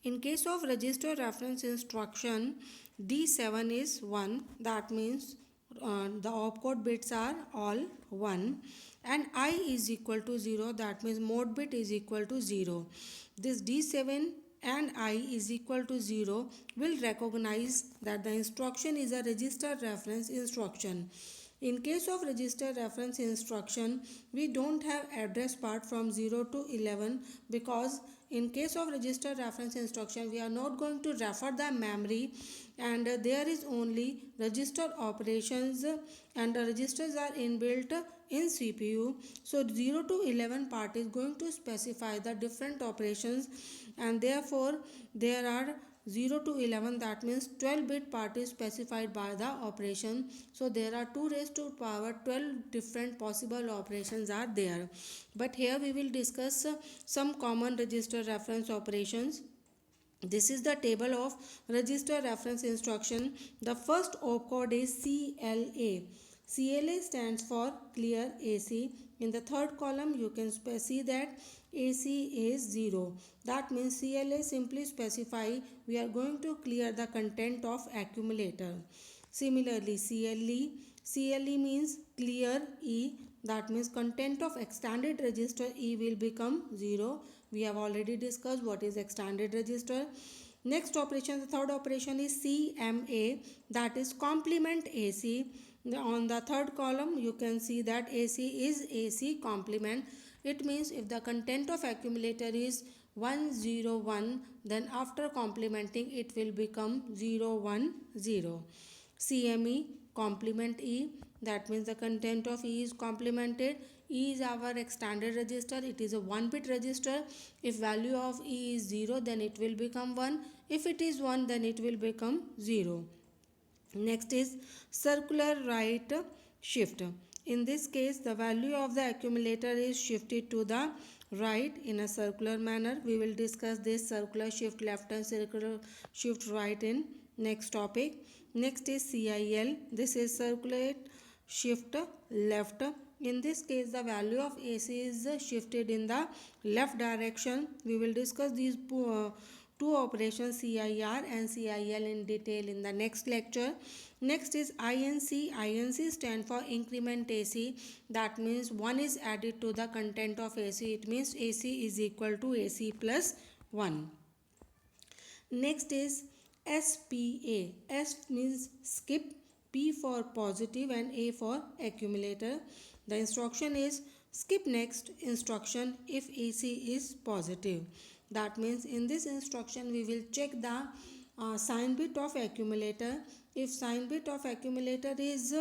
In case of register reference instruction, D7 is 1, that means the opcode bits are all 1, and I is equal to 0, that means mode bit is equal to 0. This D7 and I is equal to 0 will recognize that the instruction is a register reference instruction. In case of register reference instruction, we don't have address part from 0 to 11, because in case of register reference instruction, we are not going to refer the memory, and there is only register operations, and the registers are inbuilt in CPU. So 0 to 11 part is going to specify the different operations, and therefore there are 0 to 11, that means 12 bit part is specified by the operation. So there are 2 raised to power 12 different possible operations are there, but here we will discuss some common register reference operations. This is the table of register reference instruction. The first opcode is CLA. CLA stands for clear AC. In the third column, you can see that AC is 0. That means CLA simply specify we are going to clear the content of accumulator. Similarly, CLE means clear E, that means content of extended register E will become 0. We have already discussed what is extended register. Next operation, the third operation is CMA, that is complement AC. On the third column, you can see that AC is AC complement. It means if the content of accumulator is 101, then after complementing it will become 010. CME complement E, that means the content of E is complemented. E is our extended register, it is a 1 bit register. If value of E is 0, then it will become 1. If it is 1, then it will become 0. Next is circular write shift. In this case, the value of the accumulator is shifted to the right in a circular manner. We will discuss this circular shift left and circular shift right in next topic. Next is CIL. This is circulate shift left. In this case, the value of AC is shifted in the left direction. We will discuss these two operations CIR and CIL in detail in the next lecture. Next is INC. INC stand for increment AC. That means 1 is added to the content of AC. It means AC is equal to AC plus 1. Next is SPA. S means skip, P for positive and A for accumulator. The instruction is skip next instruction if AC is positive. That means in this instruction we will check the sign bit of accumulator. If sign bit of accumulator is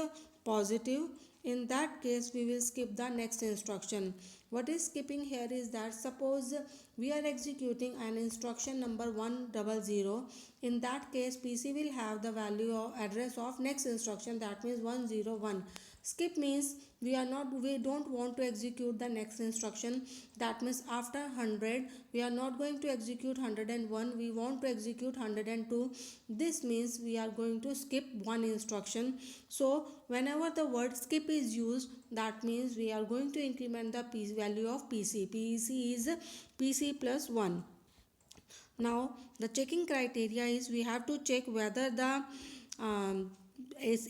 positive, in that case we will skip the next instruction. What is skipping here is that suppose we are executing an instruction number 100. In that case PC will have the value or address of next instruction, that means 101. Skip means we don't want to execute the next instruction. That means after 100 we are not going to execute 101, we want to execute 102. This means we are going to skip one instruction. So whenever the word skip is used, that means we are going to increment the value of PC. PC is PC plus 1. Now the checking criteria is we have to check whether the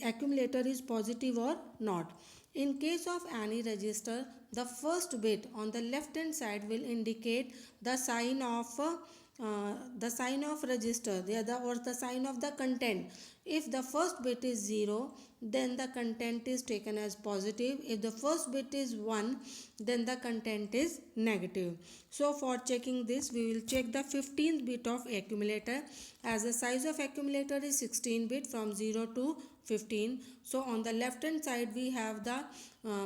accumulator is positive or not. In case of any register, the first bit on the left hand side will indicate the sign of register, or the sign of the content. If the first bit is 0, then the content is taken as positive. If the first bit is 1, then the content is negative. So for checking this, we will check the 15th bit of accumulator, as the size of accumulator is 16 bit from 0 to 15. So on the left hand side we have the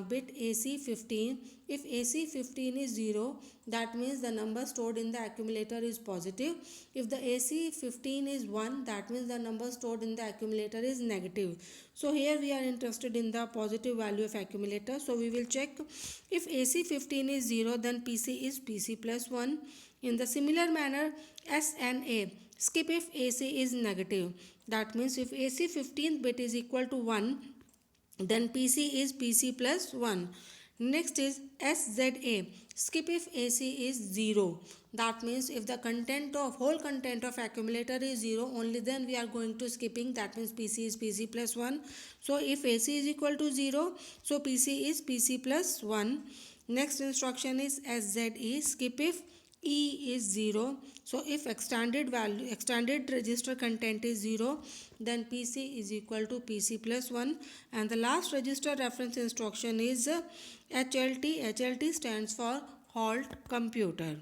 bit AC 15. If AC 15 is 0, that means the number stored in the accumulator is positive. If the AC 15 is 1, that means the number stored in the accumulator is negative. So here we are interested in the positive value of accumulator. So we will check if AC 15 is 0, then PC is PC plus 1. In the similar manner, SNA, skip if AC is negative. That means if AC 15th bit is equal to 1, then PC is PC plus 1. Next is SZA, skip if AC is 0. That means if the content of whole content of accumulator is 0, only then we are going to skipping. That means PC is PC plus 1. So if AC is equal to 0, so PC is PC plus 1. Next instruction is SZE, skip if E is 0. So if extended register content is 0, then PC is equal to PC plus 1. And the last register reference instruction is HLT. HLT stands for halt computer.